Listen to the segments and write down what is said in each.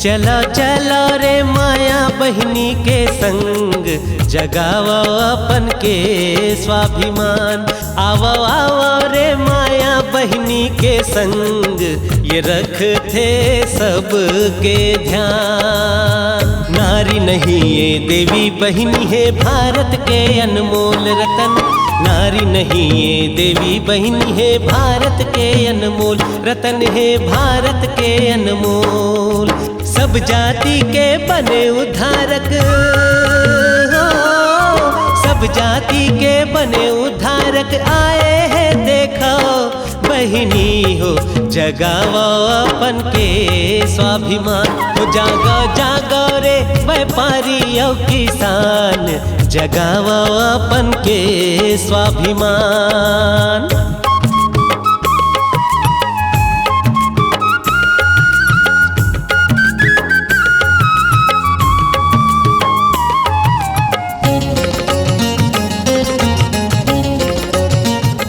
चलो चलो रे माया बहिनी के संग, जगावो अपन के स्वाभिमान। आवो आवो रे माया बहिनी के संग, ये रखते सबके ध्यान। नारी नहीं ये देवी बहिनी है भारत के अनमोल रतन। नारी नहीं ये देवी बहिनी है भारत के अनमोल रतन, है भारत के अनमोल। सब जाति के बने उद्धारक हो, सब जाति के बने उद्धारक आए हैं देखो बहिनी हो। जगावो अपन के स्वाभिमान हो, जागो जागो रे व्यापारी और किसान, जगावो अपन के स्वाभिमान।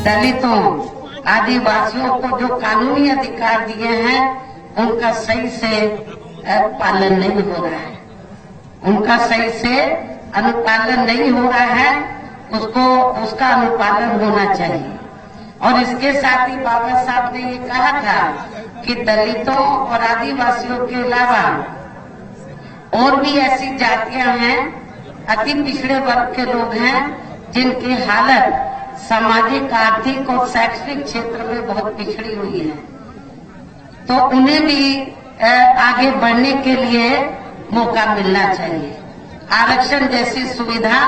दलितों आदिवासियों को जो कानूनी अधिकार दिए हैं उनका सही से पालन नहीं हो रहा है, उनका सही से अनुपालन नहीं हो रहा है। उसका अनुपालन होना चाहिए। और इसके साथ ही बाबा साहब ने ये कहा था कि दलितों और आदिवासियों के अलावा और भी ऐसी जातियां हैं, अति पिछड़े वर्ग के लोग हैं, जिनकी हालत सामाजिक, आर्थिक और शैक्षणिक क्षेत्र में बहुत पिछड़ी हुई है। तो उन्हें भी आगे बढ़ने के लिए मौका मिलना चाहिए, आरक्षण जैसी सुविधा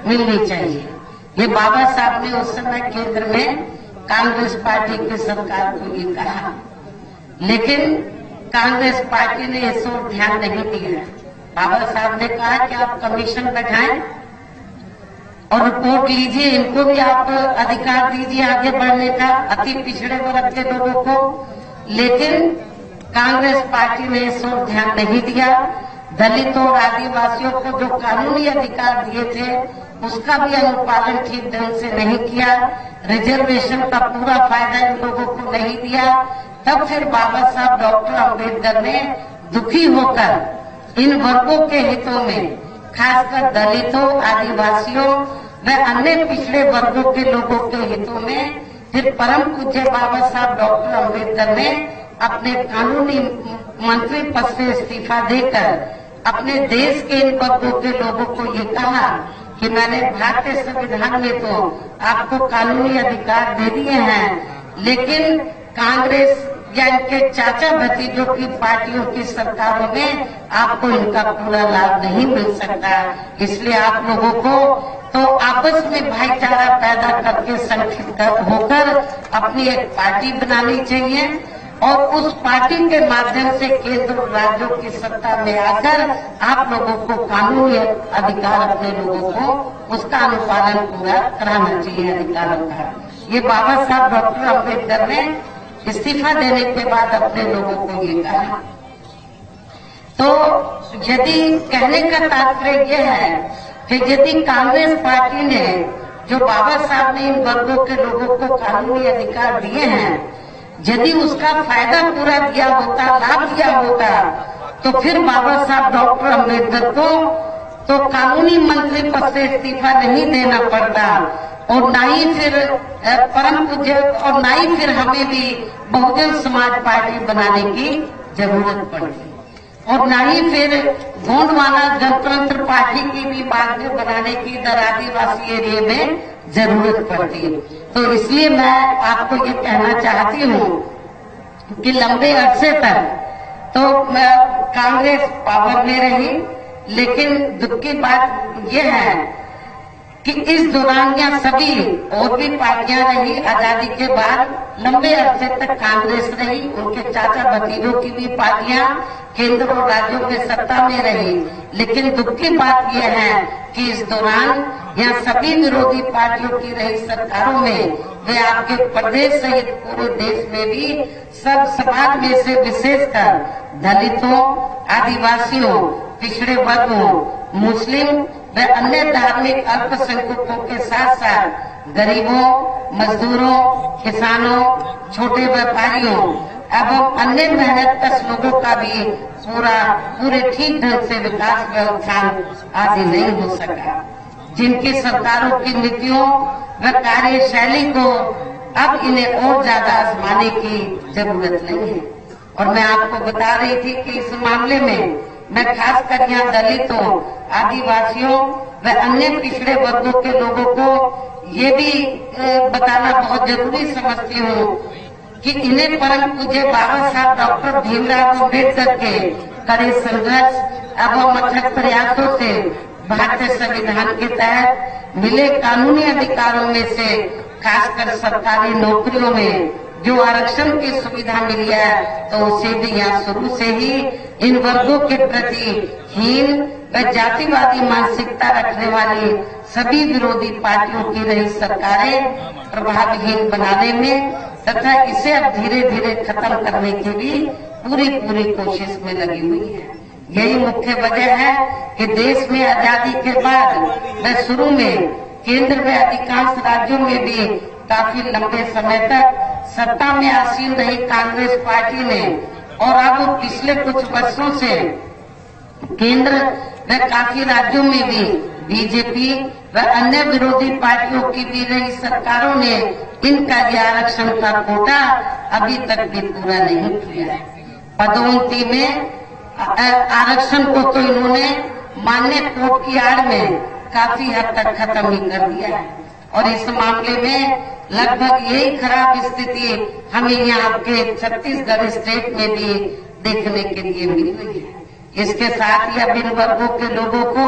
मिलनी चाहिए। ये बाबा साहब ने उस समय केंद्र में कांग्रेस पार्टी की सरकार को ये कहा, लेकिन कांग्रेस पार्टी ने इस ओर ध्यान नहीं दिया। बाबा साहब ने कहा कि आप कमीशन बैठाएं और रिपोर्ट लीजिए, इनको भी आप अधिकार दीजिए आगे बढ़ने का, अति पिछड़े वर्ग के लोगों को। लेकिन कांग्रेस पार्टी ने इस ओर ध्यान नहीं दिया। दलितों और आदिवासियों को जो कानूनी अधिकार दिए थे उसका भी अनुपालन ठीक ढंग से नहीं किया, रिजर्वेशन का पूरा फायदा इन लोगों को नहीं दिया। तब फिर बाबा साहब डॉक्टर अम्बेडकर ने दुखी होकर इन वर्गों के हितों में, खासकर दलितों, आदिवासियों व अन्य पिछड़े वर्गों के लोगों के हितों में, फिर परम पूज्य बाबा साहब डॉक्टर अम्बेडकर ने अपने कानूनी मंत्री पद से इस्तीफा देकर अपने देश के इन वर्गों के लोगों को ये कहा कि मैंने भारतीय संविधान में तो आपको कानूनी अधिकार दे दिए हैं, लेकिन कांग्रेस या इनके चाचा भतीजों की पार्टियों की सरकारों में आपको इनका पूरा लाभ नहीं मिल सकता। इसलिए आप लोगों को तो आपस में भाईचारा पैदा करके संगठित होकर अपनी एक पार्टी बनानी चाहिए और उस पार्टी के माध्यम से केंद्र और राज्यों की सत्ता में आकर आप लोगों को कानूनी अधिकार, अपने लोगों को उसका अनुपालन पूरा कराना चाहिए अधिकारों का। ये बाबा साहब डॉक्टर अम्बेडकर ने इस्तीफा देने के बाद अपने लोगों को ये कहा। तो यदि कहने का तात्पर्य यह है कि यदि कांग्रेस पार्टी ने, जो बाबा साहब ने इन वर्गों के लोगों को कानूनी अधिकार दिए हैं, यदि उसका फायदा पूरा दिया होता, लाभ दिया होता, तो फिर बाबा साहब डॉक्टर अम्बेडकर को तो कानूनी मंत्री पद से इस्तीफा नहीं देना पड़ता और ना ही फिर परम पूज्य और ना ही फिर हमें भी बहुजन समाज पार्टी बनाने की जरूरत पड़ती और ना ही फिर गोंडवाना जनतंत्र पार्टी की भी बाद में बनाने की इधर आदिवासी एरिया में जरूरत पड़ती। तो इसलिए मैं आपको ये कहना चाहती हूँ कि लंबे अरसे तक तो कांग्रेस पावर में रही, लेकिन दुख की बात यह है कि इस दौरान यहाँ सभी और भी पार्टियां रही। आजादी के बाद लंबे अरसे तक कांग्रेस रही, उनके चाचा भतीजों की भी पार्टियां केंद्र और राज्यों में सत्ता में रही। लेकिन दुख की बात यह है कि इस दौरान यहाँ सभी विरोधी पार्टियों की रही सरकारों में वे आपके प्रदेश सहित पूरे देश में भी सब समाज में से विशेषकर दलितों, आदिवासियों, पिछड़े वर्गों, मुस्लिम व अन्य धार्मिक अल्पसंख्यकों के साथ साथ गरीबों, मजदूरों, किसानों, छोटे व्यापारियों एवं अन्य मेहनतकश लोगों का भी पूरे ठीक ढंग से विकास व्यवस्था आदि नहीं हो सका। जिनकी सरकारों की नीतियों व कार्यशैली को अब इन्हें और ज्यादा आजमाने की जरूरत नहीं है। और मैं आपको बता रही थी कि इस मामले में मैं खासकर यहाँ दलितों, आदिवासियों व अन्य पिछड़े वर्गों के लोगों को ये भी बताना बहुत जरूरी समझती हूँ कि इन्हें परम पूज्य बाबा साहब डॉक्टर भीमराव अम्बेडकर के कड़े संघर्ष एवं अथक प्रयासों से भारतीय संविधान के तहत मिले कानूनी अधिकारों में से खासकर सरकारी नौकरियों में जो आरक्षण की सुविधा मिली है, तो उसे भी यहाँ शुरू से ही इन वर्गों के प्रति हीन व जातिवादी मानसिकता रखने वाली सभी विरोधी पार्टियों की रही सरकारें प्रभावहीन बनाने में तथा इसे अब धीरे धीरे खत्म करने की भी पूरी कोशिश में लगी हुई है। यही मुख्य वजह है कि देश में आजादी के बाद व शुरू में केंद्र में अधिकांश राज्यों में भी काफी लंबे समय तक सत्ता में आसीन रही कांग्रेस पार्टी ने और अब पिछले कुछ वर्षों से केंद्र व काफी राज्यों में भी बीजेपी व अन्य विरोधी पार्टियों की भी रही सरकारों ने इनका आरक्षण का कोटा अभी तक भी पूरा नहीं किया है। पदोन्नति में आरक्षण को तो इन्होंने मान्य कोर्ट की आड़ में काफी हद तक खत्म ही कर दिया है और इस मामले में लगभग यही खराब स्थिति हमें यहाँ के छत्तीसगढ़ स्टेट में भी देखने के लिए मिल रही है। इसके साथ ही अब इन वर्गों के लोगों को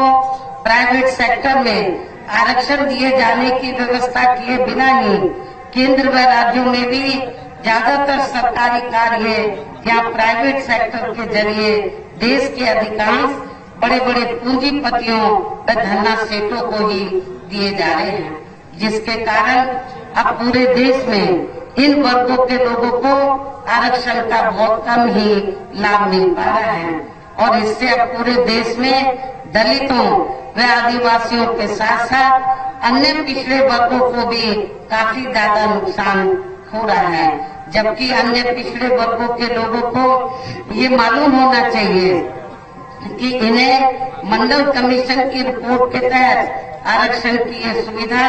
प्राइवेट सेक्टर में आरक्षण दिए जाने की व्यवस्था किए बिना ही केंद्र व राज्यों में भी ज्यादातर सरकारी कार्य या प्राइवेट सेक्टर के जरिए देश के अधिकांश बड़े बड़े पूंजीपतियों व धन्ना सेठों को ही दिए जा रहे हैं, जिसके कारण अब पूरे देश में इन वर्गों के लोगों को आरक्षण का बहुत कम ही लाभ मिल पा रहा है और इससे अब पूरे देश में दलितों व आदिवासियों के साथ साथ अन्य पिछड़े वर्गों को भी काफी ज्यादा नुकसान हो रहा है। जबकि अन्य पिछड़े वर्गों के लोगों को ये मालूम होना चाहिए कि इन्हें मंडल कमीशन की रिपोर्ट के तहत आरक्षण की ये सुविधा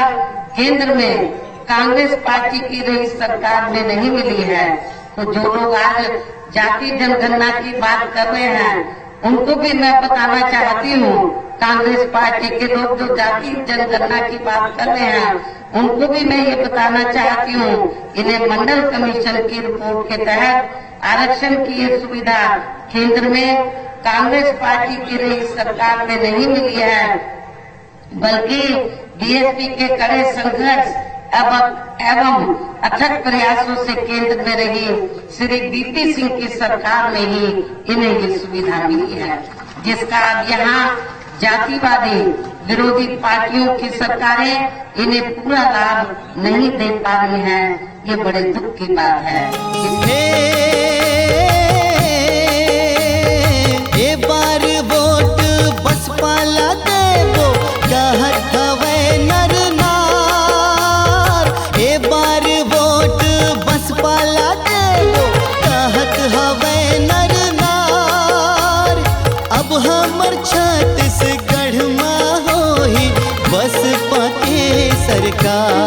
केंद्र में कांग्रेस पार्टी की रही सरकार में नहीं मिली है। तो जो लोग आज जाति जनगणना की बात कर रहे हैं उनको भी मैं बताना चाहती हूँ, कांग्रेस पार्टी के लोग जो जाति जनगणना की बात कर रहे हैं उनको भी मैं ये बताना चाहती हूँ, इन्हें मंडल कमीशन की रिपोर्ट के तहत आरक्षण की ये सुविधा केंद्र में कांग्रेस पार्टी की रही सरकार में नहीं मिली है, बल्कि बीएसपी के कड़े संघर्ष एवं अथक प्रयासों से केंद्र में रही श्री बीपी सिंह की सरकार में ही इन्हें ये सुविधा मिली है, जिसका अब यहाँ जातिवादी विरोधी पार्टियों की सरकारें इन्हें पूरा लाभ नहीं दे पा रही हैं। ये बड़े दुख की बात है। ए बार वोट बसपा ला देबो कहत हवे नर नार, ए बार वोट बसपा ला देबो कहत हवे नर नार। अब हमर छत्तीसगढ़ में होई बसपा के सरकार।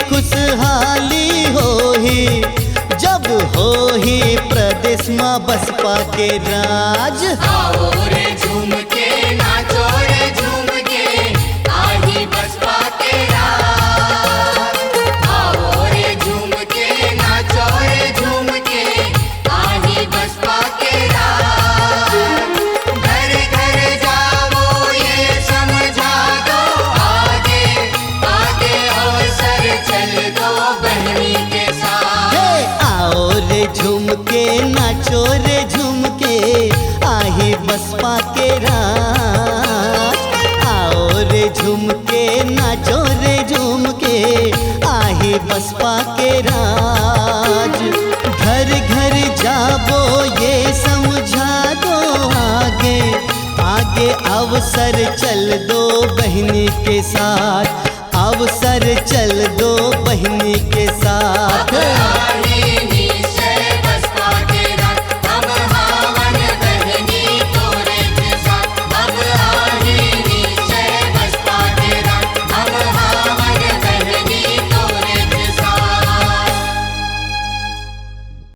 खुशहाली होही जब होही प्रदेश में बसपा के राज। आओ रे झूम के नाचो रे झूम के आही बसपा के राज। आओ रे झूम के नाचो रे झूम के आही बसपा के राज। घर घर जाओ ये समझा दो आगे आगे अवसर चल दो बहनी के साथ। आओ रे झूम के नाचो रे झूम के आही बसपा के राज। आओ रे झूम के नाचो रे झूम के आही बसपा के राज। घर घर जाबो ये समझा दो आगे आगे अवसर चल दो बहनी के साथ, अवसर चल दो बहनी के साथ।